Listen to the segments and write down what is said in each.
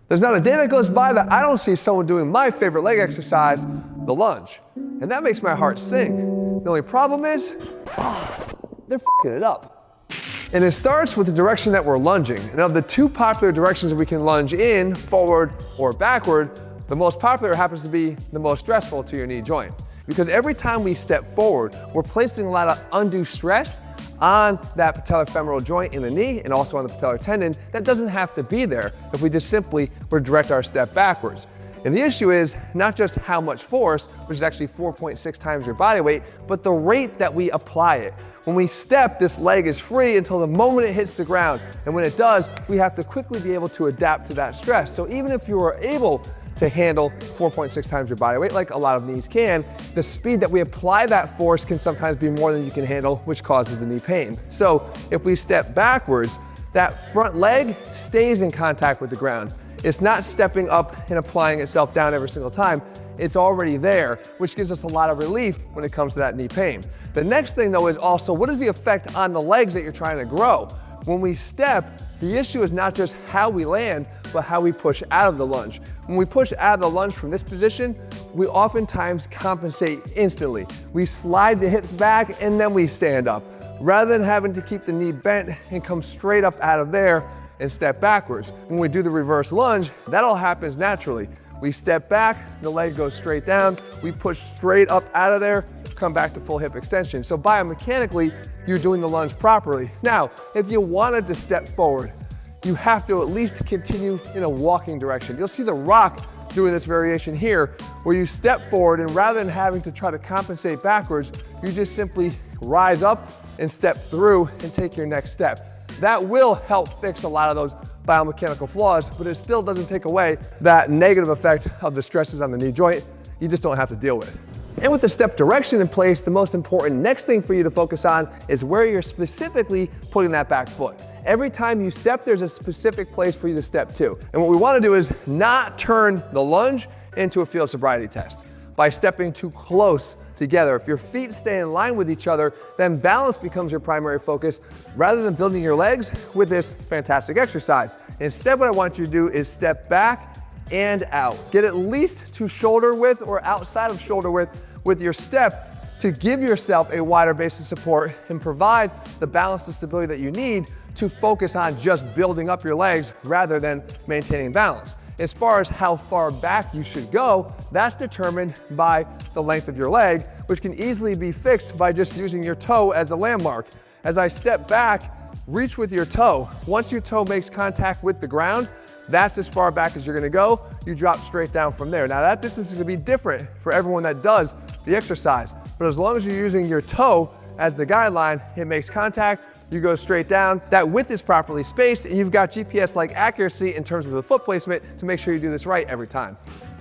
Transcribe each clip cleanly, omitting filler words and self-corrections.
There's not a day that goes by that I don't see someone doing my favorite leg exercise, the lunge. And that makes my heart sing. The only problem is, they're fucking it up. And it starts with the direction that we're lunging. And of the two popular directions that we can lunge in, forward or backward, the most popular happens to be the most stressful to your knee joint. Because every time we step forward, we're placing a lot of undue stress on that patellofemoral joint in the knee and also on the patellar tendon that doesn't have to be there if we just simply were to direct our step backwards. And the issue is not just how much force, which is actually 4.6 times your body weight, but the rate that we apply it. When we step, this leg is free until the moment it hits the ground. And when it does, we have to quickly be able to adapt to that stress. So even if you are able to handle 4.6 times your body weight, like a lot of knees can, the speed that we apply that force can sometimes be more than you can handle, which causes the knee pain. So if we step backwards, that front leg stays in contact with the ground. It's not stepping up and applying itself down every single time. It's already there, which gives us a lot of relief when it comes to that knee pain. The next thing though is also, what is the effect on the legs that you're trying to grow? When we step, the issue is not just how we land, but how we push out of the lunge. When we push out of the lunge from this position, we oftentimes compensate instantly. We slide the hips back and then we stand up, rather than having to keep the knee bent and come straight up out of there and step backwards. When we do the reverse lunge, that all happens naturally. We step back, the leg goes straight down, we push straight up out of there, come back to full hip extension. So biomechanically, you're doing the lunge properly. Now, if you wanted to step forward, you have to at least continue in a walking direction. You'll see The Rock doing this variation here, where you step forward and rather than having to try to compensate backwards, you just simply rise up and step through and take your next step. That will help fix a lot of those biomechanical flaws, but it still doesn't take away that negative effect of the stresses on the knee joint. You just don't have to deal with it. And with the step direction in place, the most important next thing for you to focus on is where you're specifically putting that back foot. Every time you step, there's a specific place for you to step to. And what we want to do is not turn the lunge into a field sobriety test by stepping too close together. If your feet stay in line with each other, then balance becomes your primary focus rather than building your legs with this fantastic exercise. Instead, what I want you to do is step back and out. Get at least to shoulder width or outside of shoulder width with your step to give yourself a wider base of support and provide the balance and stability that you need to focus on just building up your legs rather than maintaining balance. As far as how far back you should go, that's determined by the length of your leg, which can easily be fixed by just using your toe as a landmark. As I step back, reach with your toe. Once your toe makes contact with the ground, that's as far back as you're gonna go. You drop straight down from there. Now that distance is gonna be different for everyone that does the exercise, but as long as you're using your toe as the guideline, it makes contact, you go straight down, that width is properly spaced, and you've got GPS-like accuracy in terms of the foot placement to make sure you do this right every time.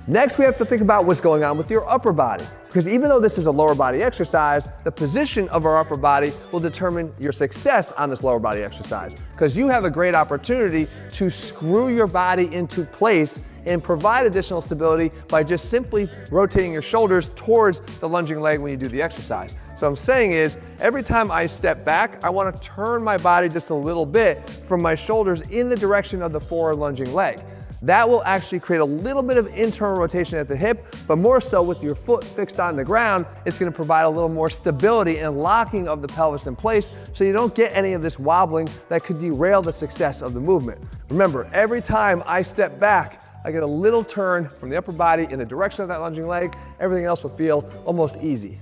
Next, we have to think about what's going on with your upper body. Because even though this is a lower body exercise, the position of our upper body will determine your success on this lower body exercise. Because you have a great opportunity to screw your body into place and provide additional stability by just simply rotating your shoulders towards the lunging leg when you do the exercise. So what I'm saying is, every time I step back, I want to turn my body just a little bit from my shoulders in the direction of the forward lunging leg. That will actually create a little bit of internal rotation at the hip, but more so with your foot fixed on the ground, it's going to provide a little more stability and locking of the pelvis in place so you don't get any of this wobbling that could derail the success of the movement. Remember, every time I step back, I get a little turn from the upper body in the direction of that lunging leg. Everything else will feel almost easy.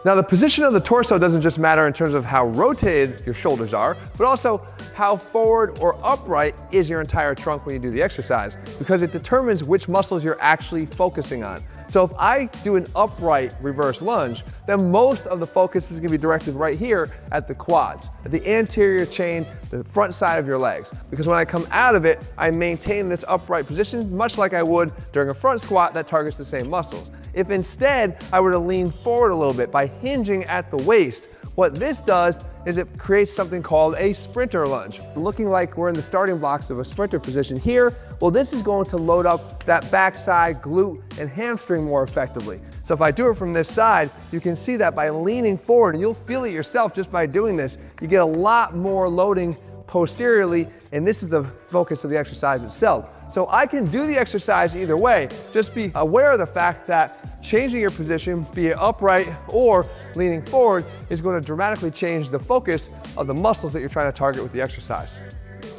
Now, the position of the torso doesn't just matter in terms of how rotated your shoulders are, but also how forward or upright is your entire trunk when you do the exercise, because it determines which muscles you're actually focusing on. So if I do an upright reverse lunge, then most of the focus is going to be directed right here at the quads, at the anterior chain, the front side of your legs. Because when I come out of it, I maintain this upright position, much like I would during a front squat that targets the same muscles. If instead I were to lean forward a little bit by hinging at the waist, what this does is it creates something called a sprinter lunge. Looking like we're in the starting blocks of a sprinter position here, well, this is going to load up that backside glute and hamstring more effectively. So if I do it from this side, you can see that by leaning forward, and you'll feel it yourself just by doing this, you get a lot more loading posteriorly, and this is the focus of the exercise itself. So I can do the exercise either way. Just be aware of the fact that changing your position, be it upright or leaning forward, is going to dramatically change the focus of the muscles that you're trying to target with the exercise.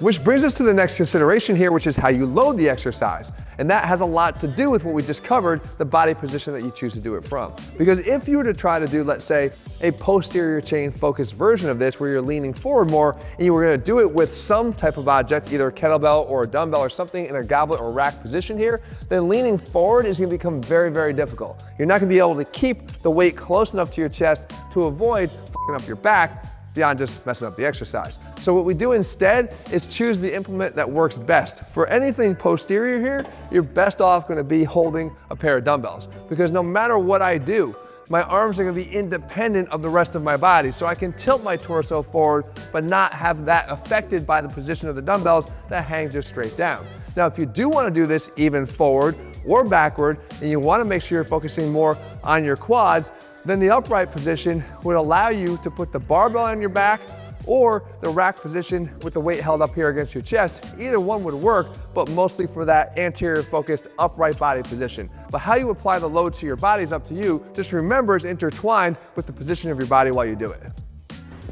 Which brings us to the next consideration here, which is how you load the exercise. And that has a lot to do with what we just covered, the body position that you choose to do it from. Because if you were to try to do, let's say, a posterior chain focused version of this where you're leaning forward more and you were going to do it with some type of object, either a kettlebell or a dumbbell or something in a goblet or rack position here, then leaning forward is going to become very, very difficult. You're not going to be able to keep the weight close enough to your chest to avoid fucking up your back beyond just messing up the exercise. So what we do instead is choose the implement that works best. For anything posterior here, you're best off going to be holding a pair of dumbbells, because no matter what I do, my arms are going to be independent of the rest of my body. So I can tilt my torso forward, but not have that affected by the position of the dumbbells that hang just straight down. Now, if you do want to do this even forward or backward, and you want to make sure you're focusing more on your quads, then the upright position would allow you to put the barbell on your back or the rack position with the weight held up here against your chest. Either one would work, but mostly for that anterior focused upright body position. But how you apply the load to your body is up to you. Just remember it's intertwined with the position of your body while you do it.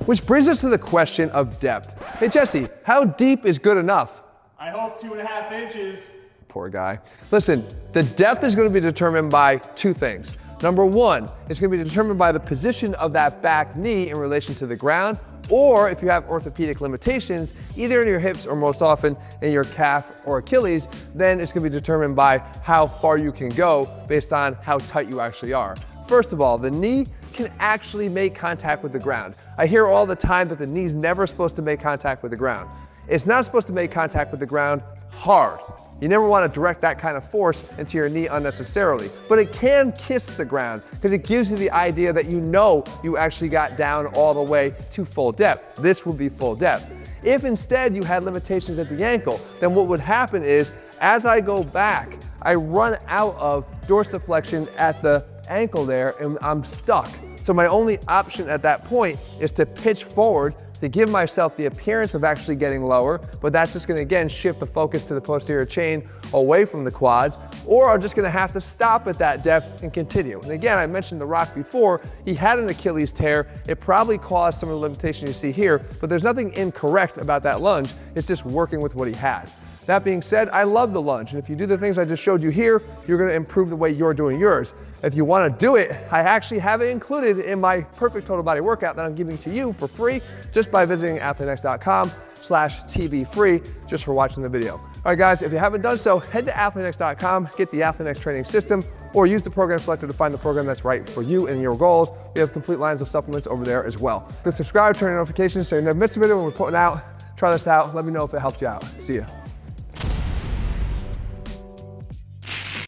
Which brings us to the question of depth. Hey Jesse, how deep is good enough? I hope 2.5 inches. Poor guy. Listen, the depth is going to be determined by two things. Number one, it's going to be determined by the position of that back knee in relation to the ground, or if you have orthopedic limitations, either in your hips or most often in your calf or Achilles, then it's going to be determined by how far you can go based on how tight you actually are. First of all, the knee can actually make contact with the ground. I hear all the time that the knee's never supposed to make contact with the ground. It's not supposed to make contact with the ground hard. You never want to direct that kind of force into your knee unnecessarily, but it can kiss the ground because it gives you the idea that you know you actually got down all the way to full depth. This would be full depth. If instead you had limitations at the ankle, then what would happen is as I go back, I run out of dorsiflexion at the ankle there and I'm stuck. So my only option at that point is to pitch forward to give myself the appearance of actually getting lower, but that's just gonna again shift the focus to the posterior chain away from the quads, or I'm just gonna have to stop at that depth and continue. And again, I mentioned The Rock before, he had an Achilles tear. It probably caused some of the limitation you see here, but there's nothing incorrect about that lunge. It's just working with what he has. That being said, I love the lunge, and if you do the things I just showed you here, you're gonna improve the way you're doing yours. If you wanna do it, I actually have it included in my perfect total body workout that I'm giving to you for free just by visiting athleanx.com/tbfree just for watching the video. All right guys, if you haven't done so, head to athleanx.com, get the ATHLEAN-X training system, or use the program selector to find the program that's right for you and your goals. We have complete lines of supplements over there as well. Please subscribe, turn on notifications so you never miss a video when we're putting out. Try this out, let me know if it helped you out. See ya.